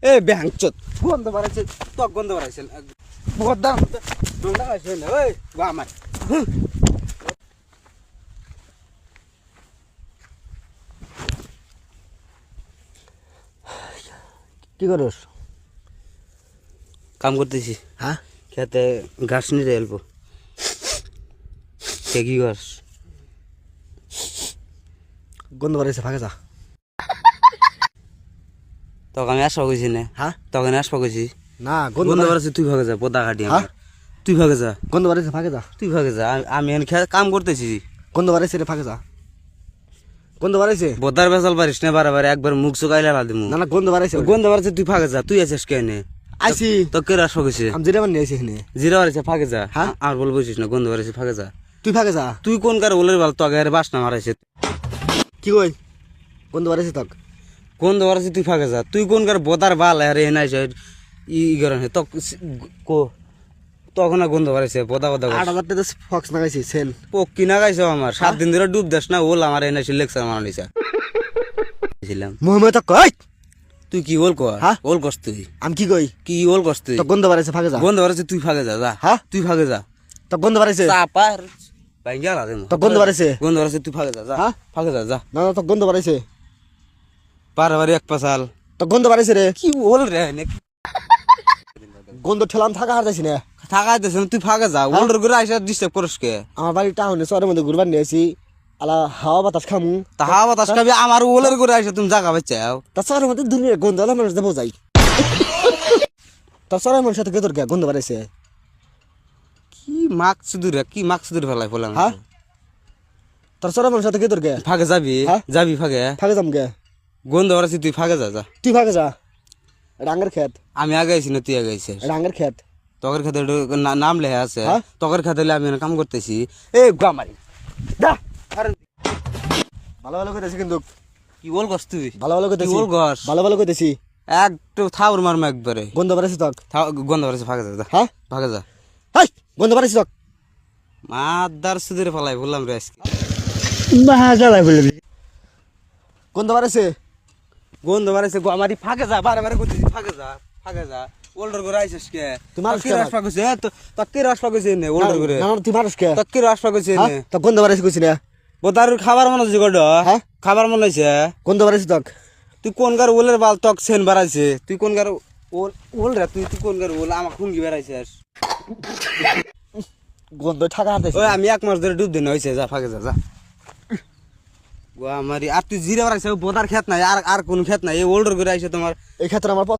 এ ব্যাংচত গন্ধ বাড়াইছে, তক গন্ধ বাড়াইছে বদাম ডোন্ডা আছে না ওই গো আমার কি করস? কাম করতেছি। হ্যাঁ, খেতে ঘাস নিতে এলবো। কে কি ঘাস? গন্ধ বাড়াইছে, ফাঁকে যা। তখন আমি আসবা কইছি না। হ্যাঁ, তখন আসবা কইছি না গন্ধ বাড়াইছে, তুই ভাগে যা, পদা কাটি আমার। তুই ভাগে যা, গন্ধ বাড়াইছে, ফাঁকে যা। তুই ভাগে যা, আমি এখানে কাম করতেছি। গন্ধ বাড়াইছে রে, ফাঁকে যা। গন্ধ বাড়াইছে। বদার বেসাল পারিস না বারে বারে, একবার মুখ চুকাইলে লা দিমু। না না, গন্ধ বাড়াইছে। গন্ধ বাড়াইছে, তুই ফাগে যা। তুই আছিস কেনে? আইছি। তো কে আসবা কইছে? আমি জিরা বানিয়ে আইছি এখানে। জিরা বাড়াইছে, ফাগে যা। হ্যাঁ? আর বল বসিস না, গন্ধ বাড়াইছে, ফাগে যা। তুই ফাঁকে যা। তুই কোন কার ওলের বাল, তোকে আর বাসনা মারাইছে। কি কই? গন্ধ বাড়াইছে তক। গন্ধ বাড়াইছে, তুই ফাগে যা। তুই কোন কার বদার বাল আরে নাই ই গরম হে তো কো তখন গন্ধ বাড়াইছে, বদা বদা 8,000 টাকা ফক্স লাগাইছি সেন। পক্কি না গাইছো আমার। 7 দিন ধরে ডুব দেস না, ওল আমার এনে লেকচার মারা নিছে ছিলাম। মুহাম্মদ তক কই? তুই কি ওল কর? হ্যাঁ? ওল করছ তুই? আমি কি কই? কি ওল করছ তুই? তো গন্ধ বাড়াইছে, ফাঁকে যা। গন্ধ বাড়াইছে, তুই ফাগে যা, যা। হ্যাঁ? তুই ফাগে যা। তো গন্ধ বাড়াইছে। চাপার ভাঙ্গা লা দেন। তো গন্ধ বাড়াইছে। গন্ধ বাড়াইছে, তুই ফাগে যা, যা। হ্যাঁ? ফাগে যা, যা। না না, তো গন্ধ বাড়াইছে। বারবার এক পাসাল তো গন্ধ বাড়াইছে রে। কি ওল রে নে গন্ধ ঠেলাম, থাকা হারতাইছি না। থাকাই দেছ না, তুই ফাগে যা। ওলর করে আইসা ডিস্টার্ব করস কে? আমার বাড়ি টাউনে শহরের মধ্যে ঘুরবার নিয়ে আসি। আলা হাওয়া বাতাস খামু। তাহা বাতাস খাবি, আমার ওলের করে আইসা তুমি জাগা বাচ্চাও। তা শহরের মধ্যে দুনিয়া গন্ধ হলে মানুষ যাবো যাই। তা শহরের মানুষের সাথে কেতর কে গন্ধ বাড়াইছে। কি মাকসুদুরে, কি মাকসুদুর ফেলাই ফেলাম। হ্যাঁ? তার শহরের মানুষের সাথে কেতর কে? ফাগে যাবি? হ্যাঁ? যাবি ফাগে? ফাঁকে যাম কে? গন্ধ বাড়াইছি, তুই ফাগে যা, যা। তুই ফাঁকে যা। রাঙ্গের খেত। আমি আগে আইছি না, তুই আগে আইছিস। রাঙ্গের খেত। তকের খাতে নাম লেখা আছে। হ্যাঁ? তকের খাতে আমি এখানে কাম করতেছি। এ গামারি দা আরে ভালো ভালো কইতেছি কিন্তু। কি বল গস তুই? ভালো ভালো কি কইতেছি। বল গস? ভালো ভালো কইতেছি। একটু থাউর মারম একবারে। গন্ধ বাড়াইছে তক। গন্ধ বাড়াইছে, ফাগে যা, যা। হ্যাঁ? ফাগে যা। হাই, গন্ধ বাড়াইছে তক। মাদার সুদের ফেলাই বললাম রে আজকে। গন্ধ বাড়াইছে। গন্ধ বাড়াইছে, আমারই ফাগে যা, বারে বারে করতেছি, ফাগে যা, ফাগে যা। ওল্ডার করে আইছিস কে? তুই মানুষ কি কে? রাস পাকছে? তো কি রাস পাকছে নে ওল্ডার করে? না না, তুই মানুষ কে? তো কি রাস পাকছে হ্যাঁ? নে? তো গন্ধ বাড়াইছে কইছি না। বোতার খাবার মনে হচ্ছে গড। হ্যাঁ? খাবার মনে হইছে। গন্ধ বাড়াইছে তক। তুই কোন গার ওলের বাল তক সেন বাড়াইছে? তুই কোন গার ওল ওল রে? তুই তুই কোন গার ওল আমাক হুঙ্গি বেড়াইছিস? গন্ধ ঠাকা হারতাইছে। ওই আমি 1 মাস ধরে ডুব দিন হইছে, যা ফাগে যা, যা। গো আমারি আর তুই জিরা বাড়াইছে, বোতার খেত নাই আর কোন খেত নাই, এই ওল্ডার করে আইছে তোমার। এই ক্ষেত্রে আমার